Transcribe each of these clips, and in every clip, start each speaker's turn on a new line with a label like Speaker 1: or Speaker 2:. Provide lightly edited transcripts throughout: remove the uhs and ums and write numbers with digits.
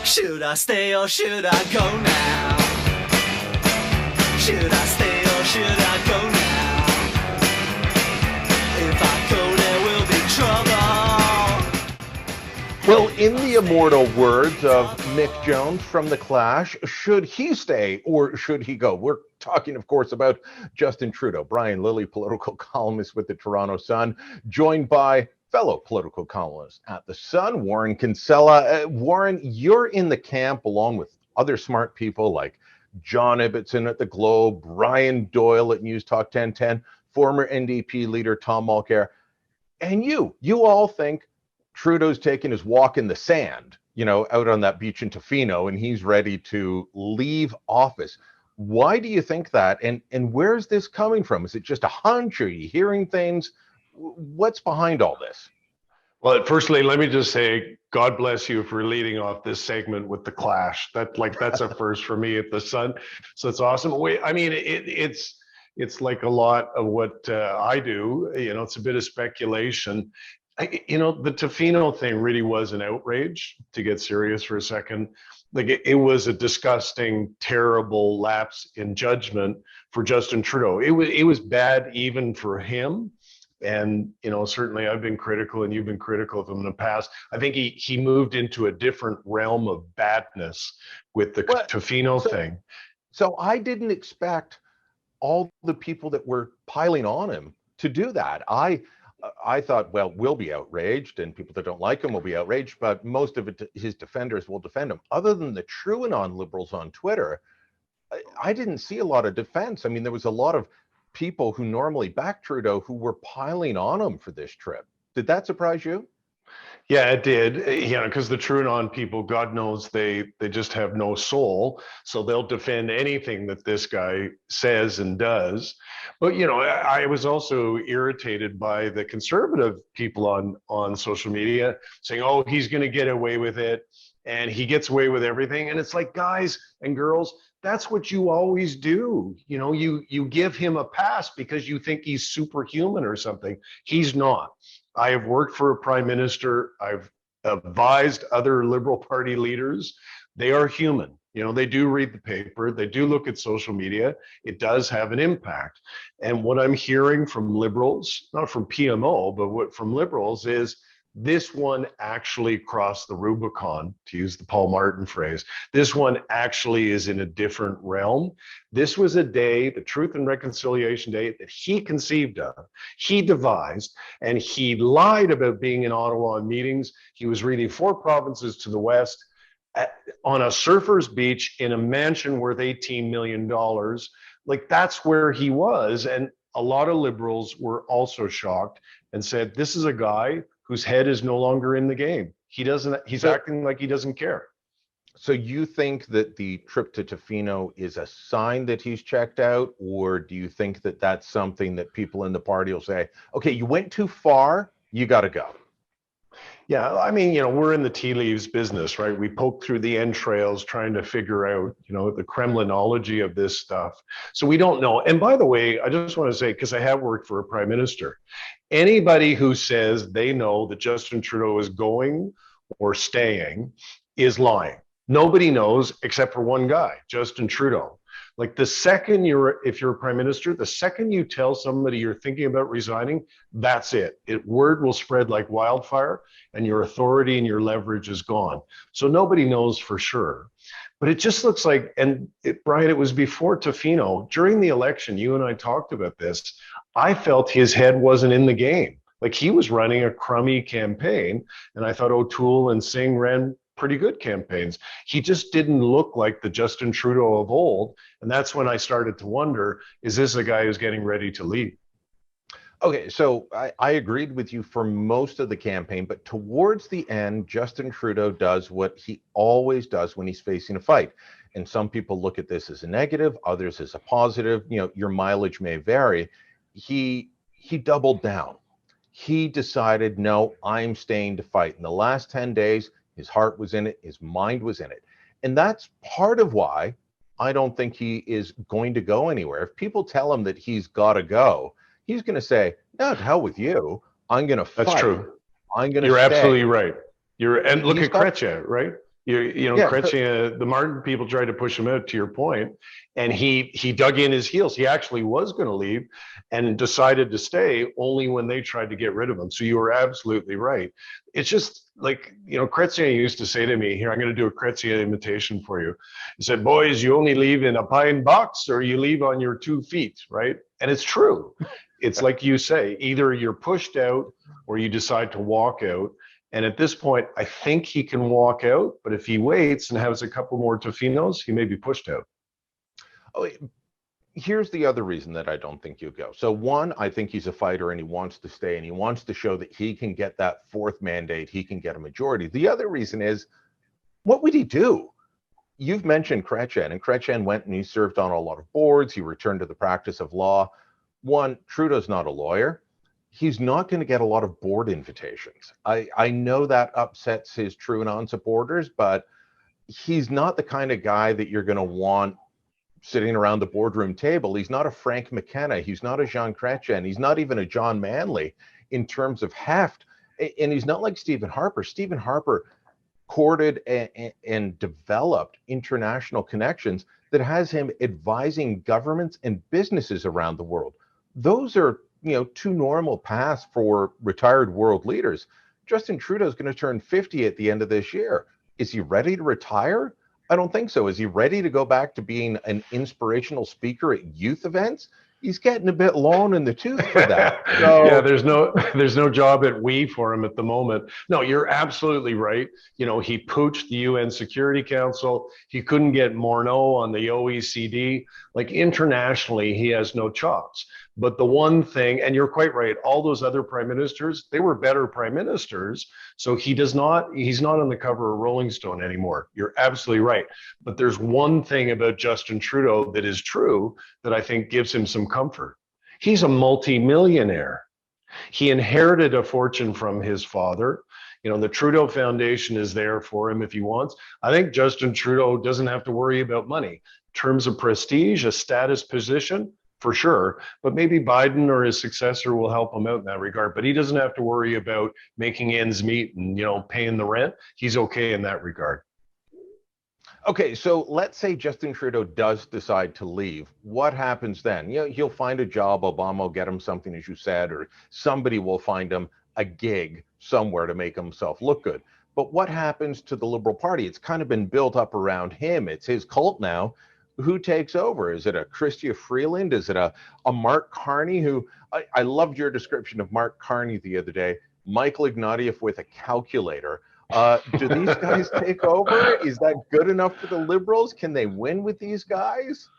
Speaker 1: Should I stay or should I go now? Should I stay or should I go now? If I go, there will be trouble.
Speaker 2: Well, in the immortal words of Mick Jones from The Clash, should he stay or should he go? We're talking, of course, about Justin Trudeau. Brian Lilley, political columnist with the Toronto Sun, joined by fellow political columnist at The Sun, Warren KINSELLA. Warren, you're in the camp along with other smart people like John Ibbitson at The Globe, Brian Doyle at News Talk 1010, former NDP leader Tom Mulcair, and you all think Trudeau's taking his walk in the sand, out on that beach in Tofino, and he's ready to leave office. Why do you think that? And where's this coming from? Is it just a hunch? Are you hearing things? What's behind all this?
Speaker 3: Well, firstly, let me just say, God bless you for leading off this segment with The Clash. That's a first for me at The Sun. So it's awesome. It's like a lot of what I do. It's a bit of speculation. The Tofino thing really was an outrage, to get serious for a second. It was a disgusting, terrible lapse in judgment for Justin Trudeau. It was bad even for him. And, certainly I've been critical and you've been critical of him in the past. I think he moved into a different realm of badness with the Tofino thing.
Speaker 2: So I didn't expect all the people that were piling on him to do that. I thought, well, we'll be outraged and people that don't like him will be outraged, but most of it, his defenders will defend him. Other than the true and non-liberals on Twitter, I didn't see a lot of defense. I mean, there was a lot of people who normally back Trudeau who were piling on him for this trip. Did that surprise you?
Speaker 3: Yeah, it did. Because the true non people, God knows they just have no soul. So they'll defend anything that this guy says and does. But, I was also irritated by the conservative people on social media saying, oh, he's going to get away with it. And he gets away with everything. And it's like, guys and girls, that's what you always do. You give him a pass because you think he's superhuman or something. He's not. I have worked for a prime minister. I've advised other Liberal Party leaders. They are human. They do read the paper. They do look at social media. It does have an impact. And what I'm hearing from Liberals, not from PMO, but from Liberals is, this one actually crossed the Rubicon, to use the Paul Martin phrase. This one actually is in a different realm. This was a day, the Truth and Reconciliation Day, that he conceived of, he devised, and he lied about being in Ottawa on meetings. He was reading 4 provinces to the west on a surfer's beach in a mansion worth $18 million. That's where he was. And a lot of Liberals were also shocked and said, this is a guy whose head is no longer in the game. He's acting like he doesn't care.
Speaker 2: So you think that the trip to Tofino is a sign that he's checked out, or do you think that that's something that people in the party will say, okay, you went too far, you got to go?
Speaker 3: Yeah, we're in the tea leaves business, right? We poke through the entrails trying to figure out, the Kremlinology of this stuff. So we don't know. And by the way, I just want to say, because I have worked for a prime minister, anybody who says they know that Justin Trudeau is going or staying is lying. Nobody knows except for one guy, Justin Trudeau. If you're a prime minister, the second you tell somebody you're thinking about resigning, that's it. Word will spread like wildfire and your authority and your leverage is gone. So nobody knows for sure. But it just looks like, Brian, it was before Tofino. During the election, you and I talked about this. I felt his head wasn't in the game. He was running a crummy campaign. And I thought O'Toole and Singh ran pretty good campaigns. He just didn't look like the Justin Trudeau of old. And that's when I started to wonder, is this a guy who's getting ready to leave?
Speaker 2: Okay, so I agreed with you for most of the campaign, but towards the end, Justin Trudeau does what he always does when he's facing a fight. And some people look at this as a negative, others as a positive. Your mileage may vary. He doubled down. He decided, no, I'm staying to fight. In the last 10 days, his heart was in it. His mind was in it. And that's part of why I don't think he is going to go anywhere. If people tell him that he's got to go, he's going to say, no, to hell with you. I'm going to fight.
Speaker 3: That's true.
Speaker 2: I'm going to
Speaker 3: You're
Speaker 2: stay.
Speaker 3: absolutely right. And look at Kretschmer, right?
Speaker 2: Yeah,
Speaker 3: Chrétien, the Martin people tried to push him out, to your point, and he dug in his heels. He actually was going to leave and decided to stay only when they tried to get rid of him. So you were absolutely right. It's just like, Chrétien used to say to me, here, I'm going to do a Chrétien imitation for you. He said, boys, you only leave in a pine box or you leave on your 2 feet, right? And it's true. It's like you say, either you're pushed out or you decide to walk out. And at this point, I think he can walk out, but if he waits and has a couple more Tofinos, he may be pushed out.
Speaker 2: Oh, here's the other reason that I don't think you go. So one, I think he's a fighter and he wants to stay and he wants to show that he can get that 4th mandate. He can get a majority. The other reason is, what would he do? You've mentioned Chrétien, and Chrétien went and he served on a lot of boards. He returned to the practice of law. One, Trudeau's not a lawyer. He's not going to get a lot of board invitations. I know that upsets his Trudeau supporters, but he's not the kind of guy that you're going to want sitting around the boardroom table. He's not a Frank McKenna. He's not a Jean Chrétien. He's not even a John Manley in terms of heft. And he's not like Stephen Harper. Stephen Harper courted and developed international connections that has him advising governments and businesses around the world. Those are, 2 normal paths for retired world leaders. Justin Trudeau is going to turn 50 at the end of this year. Is he ready to retire? I don't think so. Is he ready to go back to being an inspirational speaker at youth events? He's getting a bit long in the tooth for that.
Speaker 3: So, yeah, there's no job at WE for him at the moment. No, you're absolutely right. He pooched the UN Security Council. He couldn't get Morneau on the OECD. Like, internationally, he has no chops. But the one thing, and you're quite right, all those other prime ministers, they were better prime ministers. So he's not on the cover of Rolling Stone anymore. You're absolutely right. But there's one thing about Justin Trudeau that is true that I think gives him some comfort. He's a multi-millionaire. He inherited a fortune from his father. The Trudeau Foundation is there for him if he wants. I think Justin Trudeau doesn't have to worry about money. In terms of prestige, a status position, for sure, but maybe Biden or his successor will help him out in that regard. But he doesn't have to worry about making ends meet and, paying the rent. He's okay in that regard.
Speaker 2: Okay, so let's say Justin Trudeau does decide to leave. What happens then? He'll find a job. Obama will get him something, as you said, or somebody will find him a gig somewhere to make himself look good. But what happens to the Liberal Party? It's kind of been built up around him. It's his cult now. Who takes over? Is it a Chrystia Freeland? Is it a Mark Carney? Who I loved your description of Mark Carney the other day. Michael Ignatieff with a calculator. Do these guys take over? Is that good enough for the Liberals? Can they win with these guys?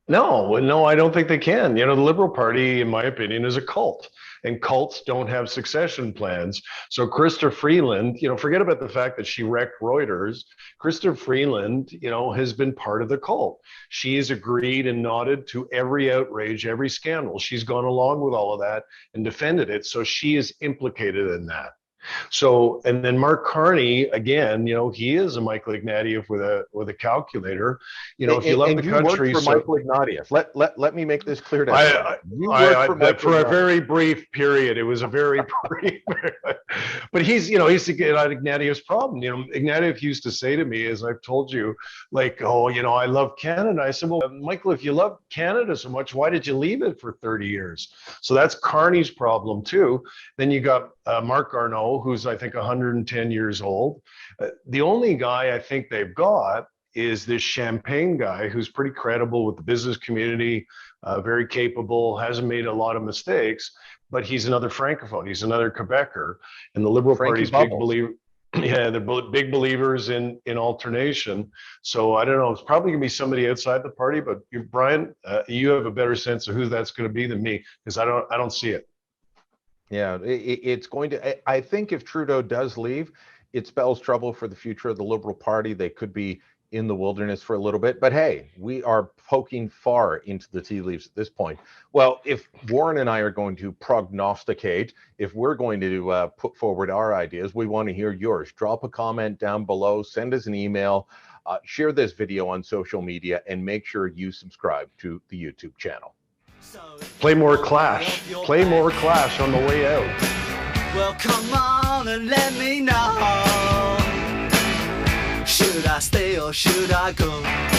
Speaker 3: No, I don't think they can. The Liberal Party, in my opinion, is a cult, and cults don't have succession plans. So Chrystia Freeland, forget about the fact that she wrecked Reuters. Chrystia Freeland, has been part of the cult. She has agreed and nodded to every outrage, every scandal. She's gone along with all of that and defended it. So she is implicated in that. So, and then Mark Carney, again, he is a Michael Ignatieff with a calculator. If you love the country,
Speaker 2: worked for Michael Ignatieff. Let me make this clear to
Speaker 3: everyone. For a very brief period, it was a very brief. But he's Ignatieff's problem. Ignatieff used to say to me, as I've told you, like, I love Canada. I said, well, Michael, if you love Canada so much, why did you leave it for 30 years? So that's Carney's problem too. Then you got Mark Garneau, who's I think 110 years old. The only guy I think they've got is this Champagne guy who's pretty credible with the business community, very capable, hasn't made a lot of mistakes, but he's another Francophone. He's another Quebecer, and the Liberal Party's big believer. Yeah, they're big believers in alternation. So I don't know. It's probably going to be somebody outside the party. But Brian, you have a better sense of who that's going to be than me, because I don't see it.
Speaker 2: Yeah, it's going to. I think if Trudeau does leave, it spells trouble for the future of the Liberal Party. They could be in the wilderness for a little bit. But hey, we are poking far into the tea leaves at this point. Well, if Warren and I are going to prognosticate, if we're going to put forward our ideas, we want to hear yours. Drop a comment down below, send us an email, share this video on social media, and make sure you subscribe to the YouTube channel.
Speaker 3: Play more Clash. Play more Clash on the way out.
Speaker 1: Well, come on and let me know. I stay or should I go?